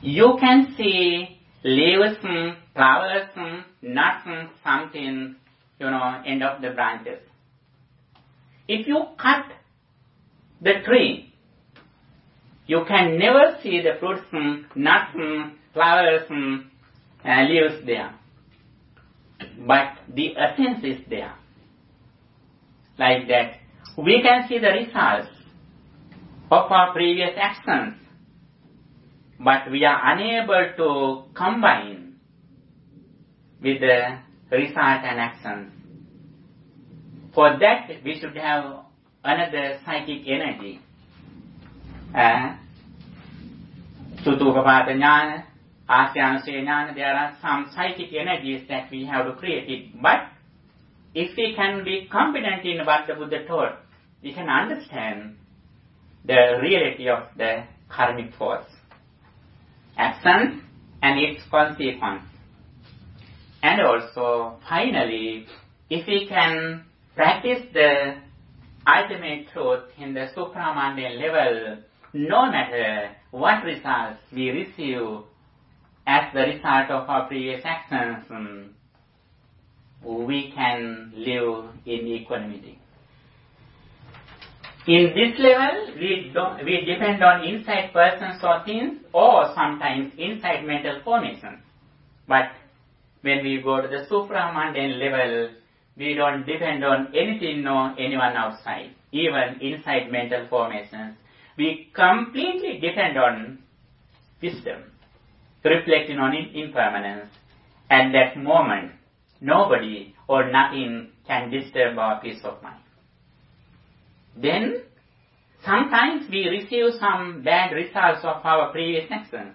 you can see leaves, flowers, nuts, something, end of the branches. If you cut the tree, you can never see the fruits, nuts, flowers, leaves there. But the essence is there. Like that, we can see the results of our previous actions, but we are unable to combine with the result and actions. For that, we should have another psychic energy. Sutupapata jnana, asyanusaya jnana, there are some psychic energies that we have to create it. But if we can be confident in what the Buddha taught, we can understand the reality of the karmic force, action and its consequence. And also, finally, if we can practice the ultimate truth in the supramundane level, no matter what results we receive as the result of our previous actions, we can live in equanimity. In this level, we depend on inside persons or things, or sometimes inside mental formations. But when we go to the supramundane level, we don't depend on anything nor anyone outside, even inside mental formations. We completely depend on wisdom, reflecting on impermanence. At that moment, nobody or nothing can disturb our peace of mind. Then, sometimes we receive some bad results of our previous actions.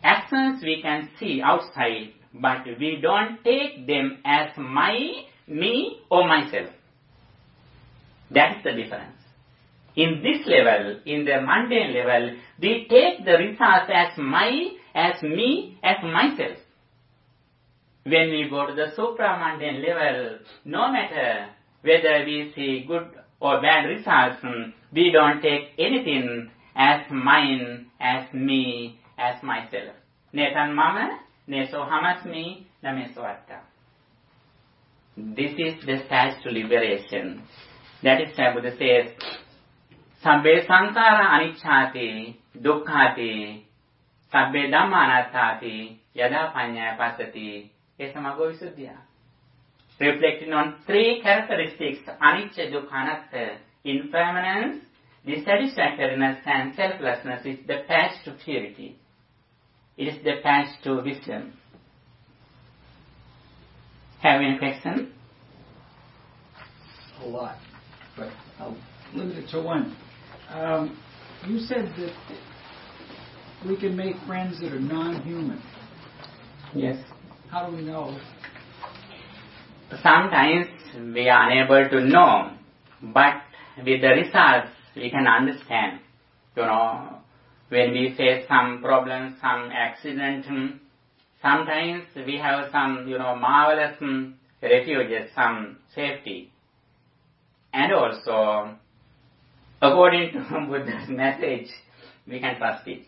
Actions we can see outside, but we don't take them as my, me, or myself. That is the difference. In this level, in the mundane level, we take the results as my, as me, as myself. When we go to the supramundane level, no matter whether we see good or bad results, we don't take anything as mine, as me, as myself. Netan mama, neso hamasmi, nameso atta. This is the stage to liberation. That is why Buddha says, Sabbe sankara anicchati, dukkhati, sabbe dhamma anattati, yada panya pasati, esamago visuddhya. Reflecting on three characteristics, anicca, dukkha, anatta, impermanence, dissatisfactoriness and selflessness is the path to purity. It is the path to wisdom. Have any question? A lot, but I'll limit it to one. You said that we can make friends that are non-human. Yes. How do we know? Sometimes we are unable to know, but with the results we can understand. When we face some problems, some accident, sometimes we have some, marvelous refuges, some safety. And also, according to Buddha's message, we can trust it.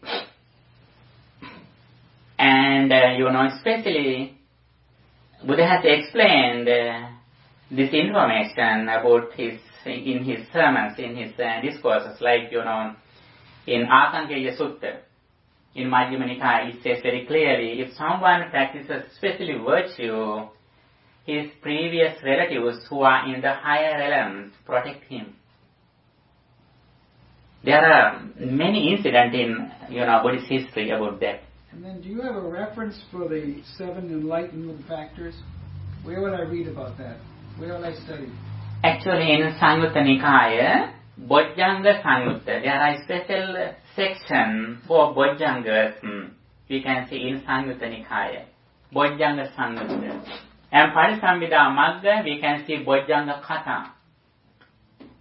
And, especially, Buddha has explained this information about in his sermons, in his discourses, like, in Asankhya Sutta, in Majjhima Nikaya, it says very clearly, if someone practices especially virtue, his previous relatives who are in the higher realms protect him. There are many incidents in, Buddhist history about that. And then do you have a reference for the 7 enlightenment factors? Where would I read about that? Where would I study? Actually, in Samyutta Nikaya, Bojjhanga Samyutta, there are special section for Bojjhangas. We can see in Samyutta Nikaya, Bojjhanga Samyutta. And Parisambhida Magga, we can see Bojjhanga Katha.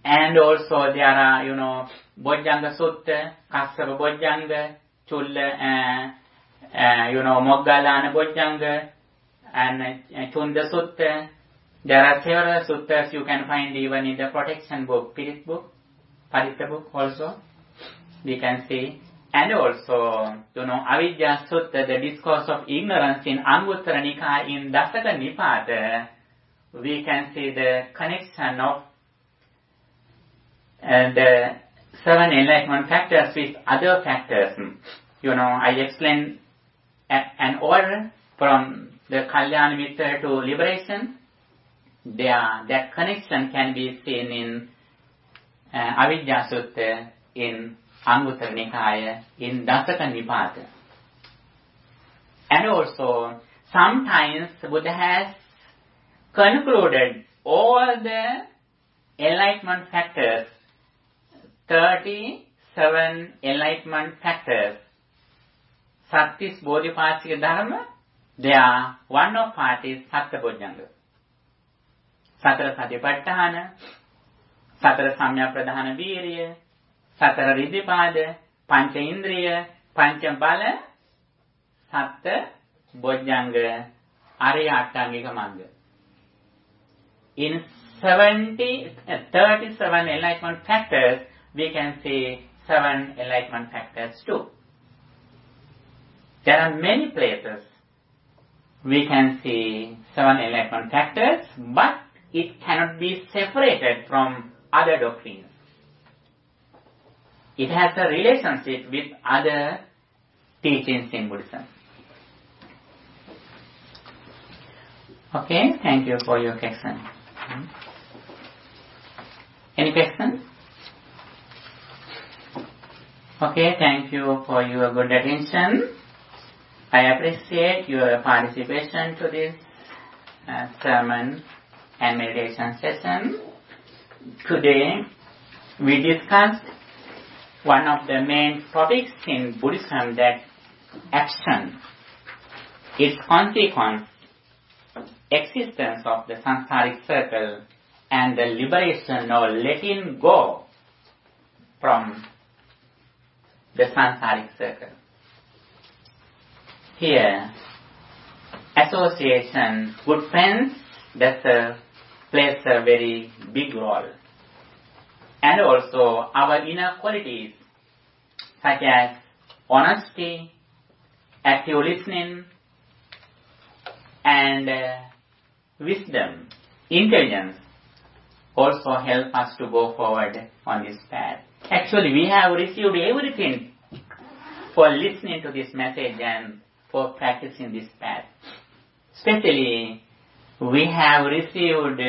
And also there are, Bojjhanga Sutta, Kassapa Bojjhanga, Chulla, Moggallana Bojjhanga, and Chunda Sutta. There are several suttas you can find even in the protection book, Pirit book, Paritta book also. We can see. And also, Avidya Sutta, the discourse of ignorance in Anguttara Nikaya, in Dasaka Nipata, we can see the connection of the 7 enlightenment factors with other factors. I explained an order from the Kalyana Mitra to liberation. That connection can be seen in Avidya Sutta, in Anguttara Nikaya, in Dasaka Nipata. And also, sometimes Buddha has concluded all the enlightenment factors, 37 enlightenment factors. Sattis Bodhipasika Dharma, one of part is Satta Bojjhanga. Satara Satipatthana, Satara Samya Pradhana Virya, Satara Riddhipada, Pancha Indriya, Pancha Bala, Satta Bojjhanga, Arya Attangika Magga. In 37 enlightenment factors, we can see 7 enlightenment factors too. There are many places we can see 7 enlightenment factors, but it cannot be separated from other doctrines. It has a relationship with other teachings in Buddhism. Okay, thank you for your question. Any questions? Okay, thank you for your good attention. I appreciate your participation to this sermon and meditation session. Today, we discussed one of the main topics in Buddhism, that action, its consequence, existence of the samsaric circle, and the liberation or letting go from the samsaric circle. Here, association, good friends, that's a plays a very big role. And also our inner qualities such as honesty, active listening, and wisdom, intelligence also help us to go forward on this path. Actually, we have received everything for listening to this message and for practicing this path. Especially, we have received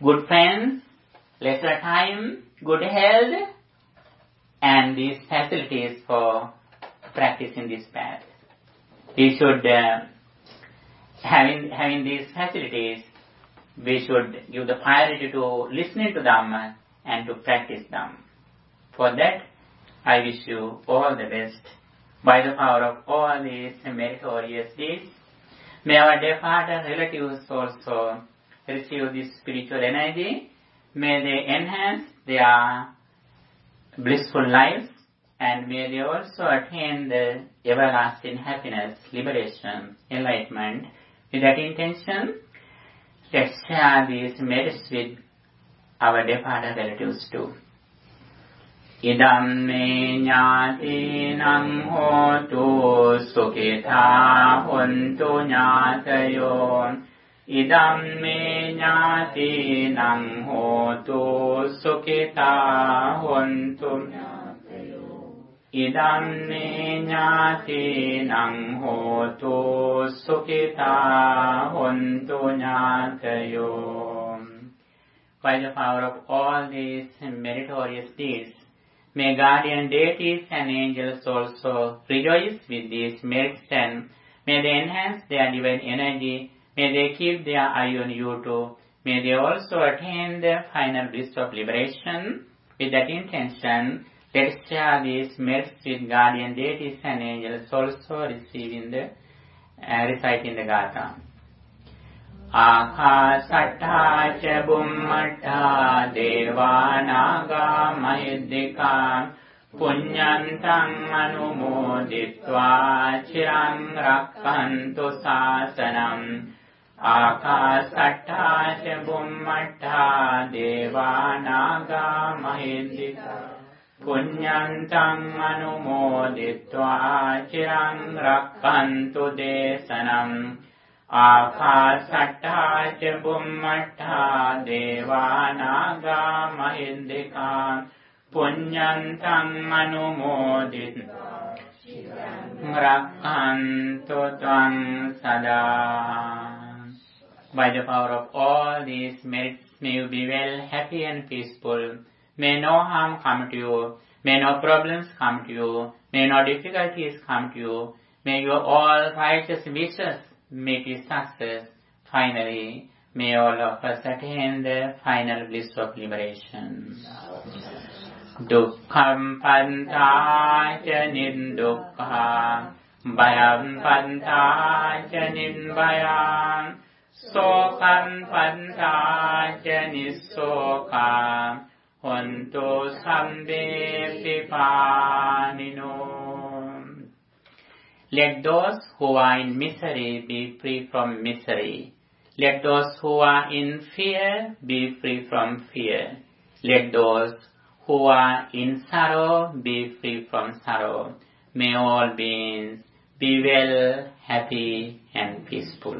good friends, lesser time, good health, and these facilities for practicing this path. We should, having these facilities, we should give the priority to listening to Dhamma and to practice Dhamma. For that, I wish you all the best. By the power of all these meritorious deeds, may our departed relatives also receive this spiritual energy. May they enhance their blissful lives, and may they also attain the everlasting happiness, liberation, enlightenment. With that intention, let's share these merits with our departed relatives too. Idam me ñātīnaṁ hotu sukhitā hontu ñātayo. Idam me ñātīnaṁ hotu sukhitā hontu ñātayo. Idam me ñātīnaṁ hotu sukhitā hontu ñātayo. By the power of all these meritorious deeds, may guardian deities and angels also rejoice with these merits, and may they enhance their divine energy. May they keep their eye on you too. May they also attain the final bliss of liberation. With that intention, let's share these merits with guardian deities and angels also reciting reciting the Gatha. Ākāsattā ca bummattā devā nāgā mahiddhikā puññantaṃ anumoditvā chiraṃ rakkhantu sāsanam. Ākāsattā ca bummattā devā nāgā mahiddhikā puññantaṃ anumoditvā chiraṃ rakkhantu desanam. Ākāsattā ca bummattā devā nāgā mahiddhikā puññantaṃ anumoditvā rakkhantu tvaṃ sadā. By the power of all these merits, may you be well, happy and peaceful. May no harm come to you. May no problems come to you. May no difficulties come to you. May your all righteous wishes make it success. Finally, may all of us attain the final bliss of liberation. Dukkham pantā ca niddukkha, bhayam pantā ca nibbayam, sokam pantā ca nissokam, hontu sabbe pipānino. Let those who are in misery be free from misery. Let those who are in fear be free from fear. Let those who are in sorrow be free from sorrow. May all beings be well, happy and peaceful.